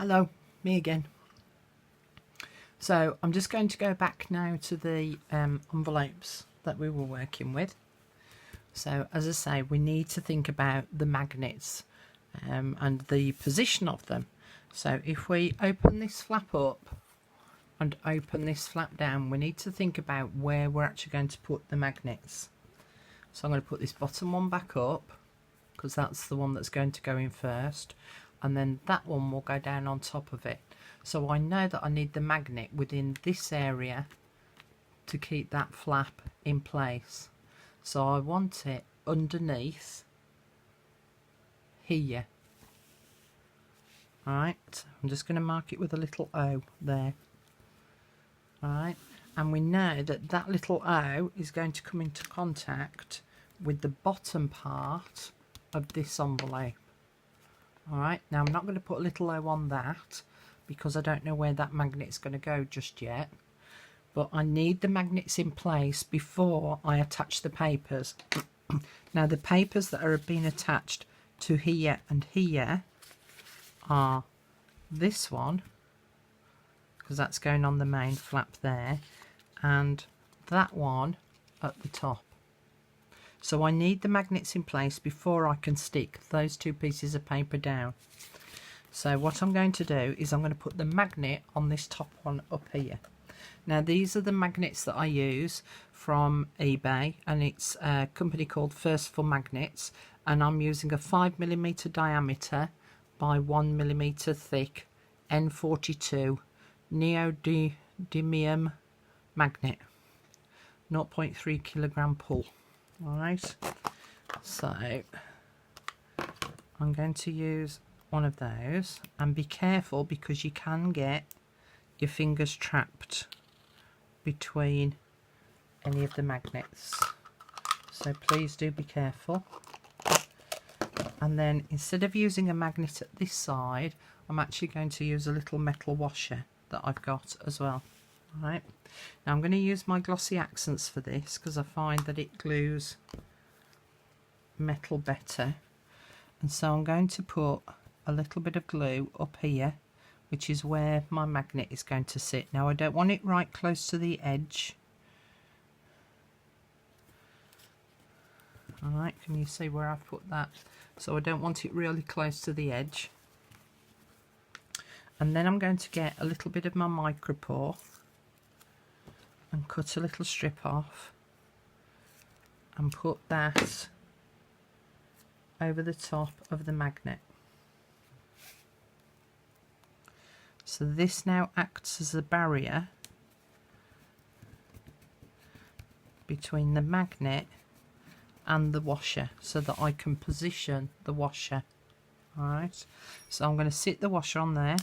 Hello, me again. So I'm just going to go back now to the envelopes that we were working with. So as I say, we need to think about the magnets and the position of them. So if we open this flap up and open this flap down, we need to think about where we're actually going to put the magnets. So I'm going to put this bottom one back up because that's the one that's going to go in first, and then that one will go down on top of it. So I know that I need the magnet within this area to keep that flap in place. So I want it underneath here. Alright, I'm just going to mark it with a little O there. Alright, and we know that that little O is going to come into contact with the bottom part of this envelope. Alright, now I'm not going to put a little O on that because I don't know where that magnet's going to go just yet. But I need the magnets in place before I attach the papers. Now the papers that are being attached to here and here are this one, because that's going on the main flap there, and that one at the top. So I need the magnets in place before I can stick those two pieces of paper down. So what I'm going to do is I'm going to put the magnet on this top one up here. Now these are the magnets that I use from eBay, and it's a company called First for Magnets, and I'm using a 5mm diameter by 1mm thick N42 neodymium magnet, 0.3 kilogram pull. Alright, so I'm going to use one of those, and be careful because you can get your fingers trapped between any of the magnets, so please do be careful. And then instead of using a magnet at this side, I'm actually going to use a little metal washer that I've got as well. Alright, now I'm going to use my glossy accents for this because I find that it glues metal better, and so I'm going to put a little bit of glue up here, which is where my magnet is going to sit. Now I don't want it right close to the edge. Alright, can you see where I've put that? So I don't want it really close to the edge. And then I'm going to get a little bit of my micropore and cut a little strip off and put that over the top of the magnet. So this now acts as a barrier between the magnet and the washer so that I can position the washer. Alright, so I'm going to sit the washer on there.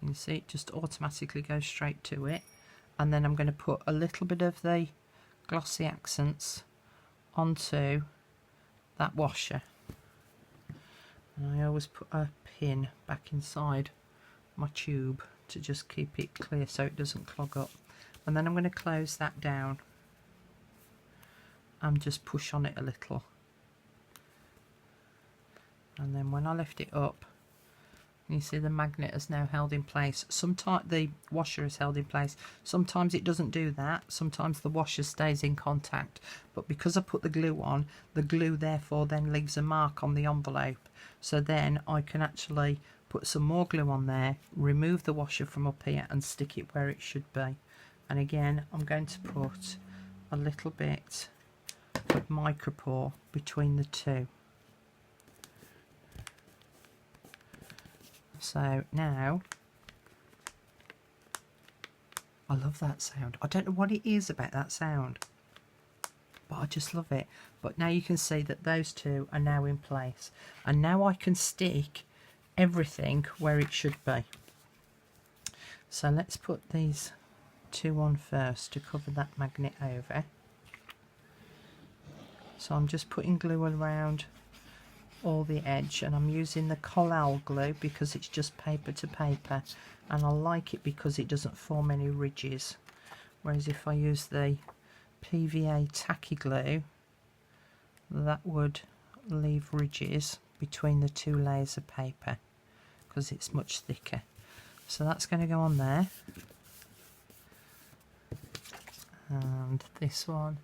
You can see it just automatically goes straight to it, and then I'm going to put a little bit of the glossy accents onto that washer, and I always put a pin back inside my tube to just keep it clear so it doesn't clog up. And then I'm going to close that down and just push on it a little, and then when I lift it up, you see the magnet is now held in place. Sometimes the washer is held in place, sometimes it doesn't do that, sometimes the washer stays in contact, but because I put the glue on, the glue therefore then leaves a mark on the envelope, so then I can actually put some more glue on there, remove the washer from up here and stick it where it should be. And again I'm going to put a little bit of micropore between the two. So now, I love that sound. I don't know what it is about that sound, but I just love it. But now you can see that those two are now in place, and now I can stick everything where it should be. So let's put these two on first to cover that magnet over. So I'm just putting glue around all the edge, and I'm using the collal glue because it's just paper to paper, and I like it because it doesn't form any ridges, whereas if I use the PVA tacky glue, that would leave ridges between the two layers of paper. because it's much thicker. So that's going to go on there. And this one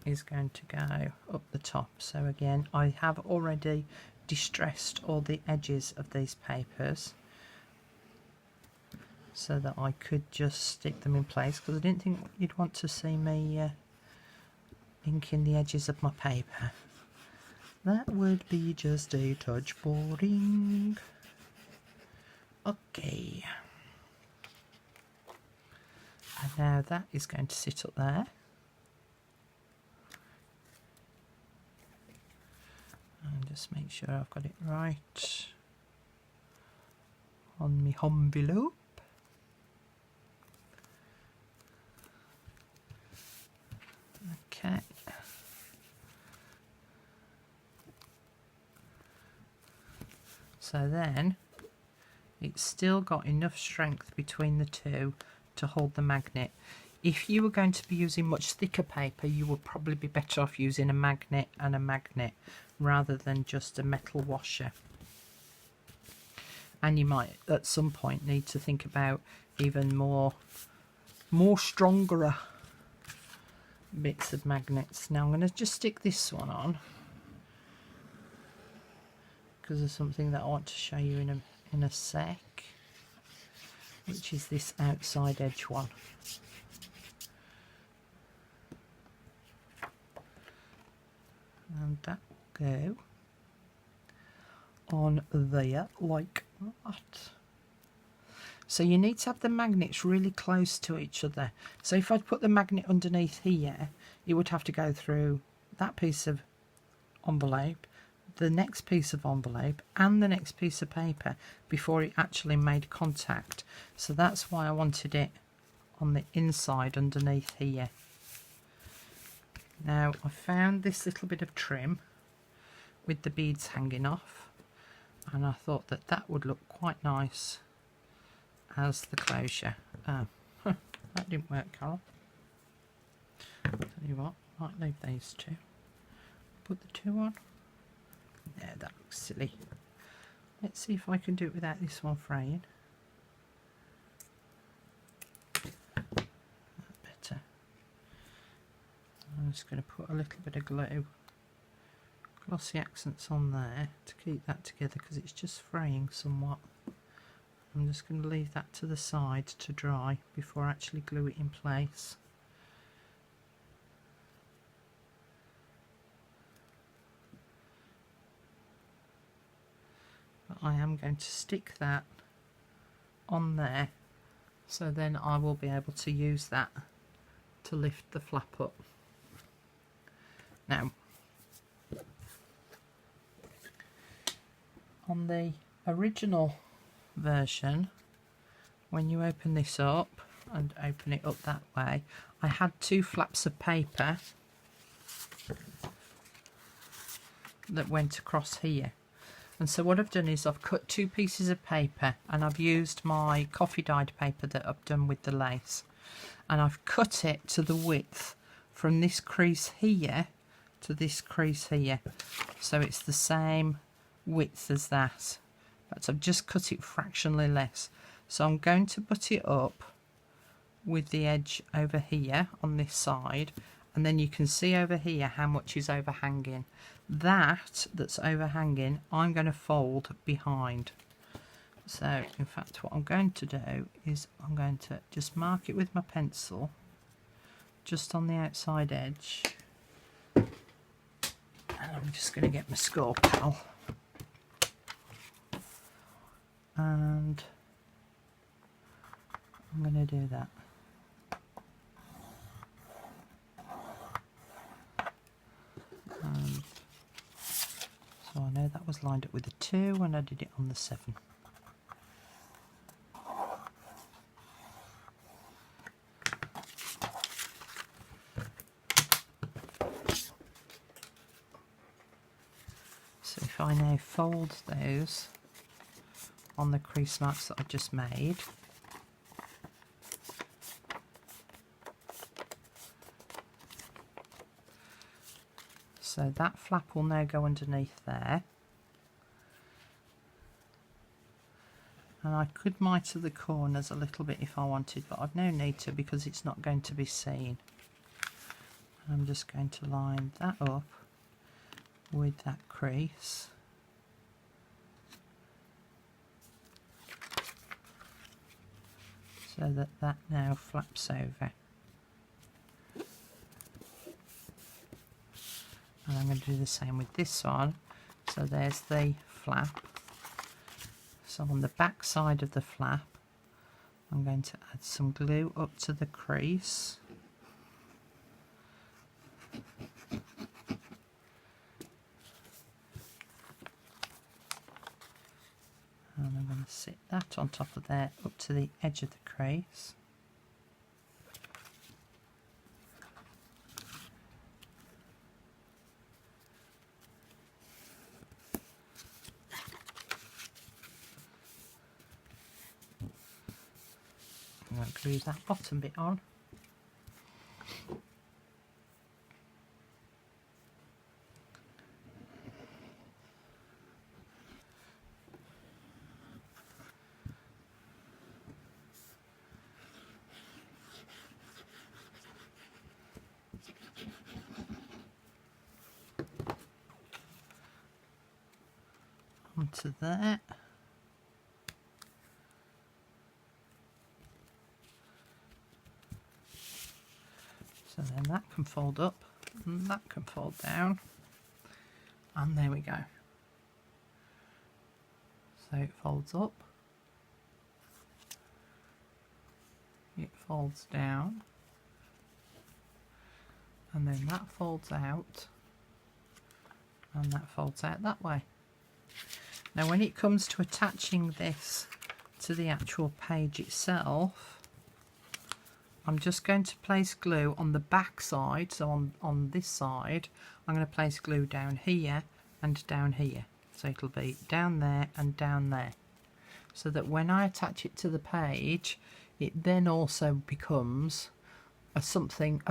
is going to go up the top. So again, I have already distressed all the edges of these papers so that I could just stick them in place, because I didn't think you'd want to see me inking the edges of my paper. That would be just a touch boring. Okay. And now that is going to sit up there. And just make sure I've got it right on my envelope. Okay. So then it's still got enough strength between the two to hold the magnet. If you were going to be using much thicker paper, you would probably be better off using a magnet and a magnet rather than just a metal washer. And you might at some point need to think about even more stronger bits of magnets. Now I'm going to just stick this one on because there's something that I want to show you in a sec, which is this outside edge one. And that will go on there like that. So you need to have the magnets really close to each other. So if I'd put the magnet underneath here, it would have to go through that piece of envelope, the next piece of envelope, and the next piece of paper before it actually made contact. So that's why I wanted it on the inside underneath here. Now I found this little bit of trim with the beads hanging off, and I thought that that would look quite nice as the closure. Oh, that didn't work, Carol. I'll tell you what, I might leave these two. Put the two on. No, that looks silly. Let's see if I can do it without this one fraying. Better. I'm just going to put a little bit of glossy accents on there to keep that together because it's just fraying somewhat. I'm just going to leave that to the side to dry before I actually glue it in place. But I am going to stick that on there, so then I will be able to use that to lift the flap up. Now, on the original version, when you open this up and open it up that way, I had two flaps of paper that went across here. And so what I've done is I've cut two pieces of paper, and I've used my coffee dyed paper that I've done with the lace, and I've cut it to the width from this crease here to this crease here, so it's the same width as that, but I've just cut it fractionally less. So I'm going to butt it up with the edge over here on this side, and then you can see over here how much is overhanging. That's overhanging I'm going to fold behind. So in fact what I'm going to do is I'm going to just mark it with my pencil just on the outside edge, and I'm just going to get my scalpel and I'm going to do that. And so I know that was lined up with the 2 when I did it on the 7. So if I now fold those on the crease marks that I just made, so that flap will now go underneath there, And I could mitre the corners a little bit if I wanted, but I've no need to because it's not going to be seen. I'm just going to line that up with that crease. So that that now flaps over. And I'm going to do the same with this one. So there's the flap. So on the back side of the flap, I'm going to add some glue up to the crease. And I'm going to sit that on top of there up to the edge of the crease. I'm going to glue that bottom bit on. Onto there. So then that can fold up and that can fold down, and there we go. So it folds up, it folds down, and then that folds out, and that folds out that way. Now when it comes to attaching this to the actual page itself, I'm just going to place glue on the back side. So on this side I'm going to place glue down here and down here, so it'll be down there and down there, so that when I attach it to the page it then also becomes a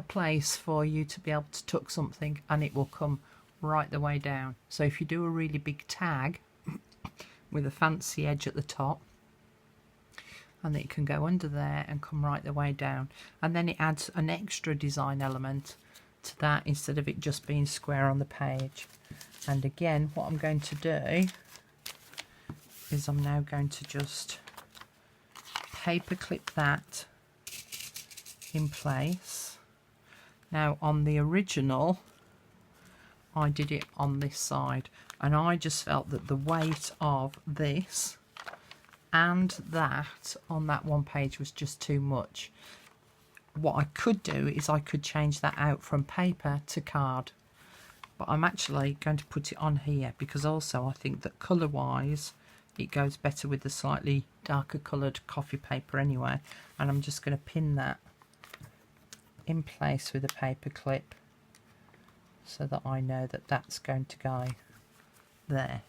place for you to be able to tuck something, and it will come right the way down. So if you do a really big tag with a fancy edge at the top, and it can go under there and come right the way down, and then it adds an extra design element to that instead of it just being square on the page. And again, what I'm going to do is I'm now going to just paper clip that in place. Now on the original I did it on this side, and I just felt that the weight of this and that on that one page was just too much. What I could do is I could change that out from paper to card, but I'm actually going to put it on here because also I think that colour wise it goes better with the slightly darker coloured coffee paper anyway. And I'm just going to pin that in place with a paper clip so that I know that that's going to go there.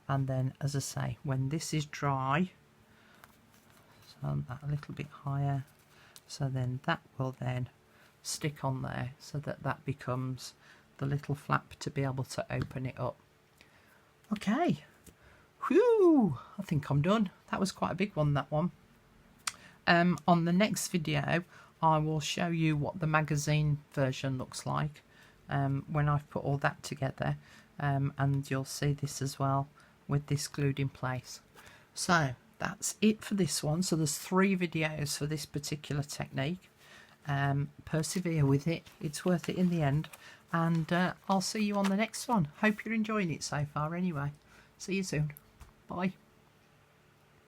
And then, as I say, when this is dry, so that a little bit higher, so then that will then stick on there so that that becomes the little flap to be able to open it up. Okay, whew, I think I'm done. That was quite a big one, that one. On the next video I will show you what the magazine version looks like when I've put all that together, and you'll see this as well with this glued in place. So that's it for this one. So there's 3 videos for this particular technique. Persevere with it, it's worth it in the end, and I'll see you on the next one. Hope you're enjoying it so far anyway. See you soon. Bye.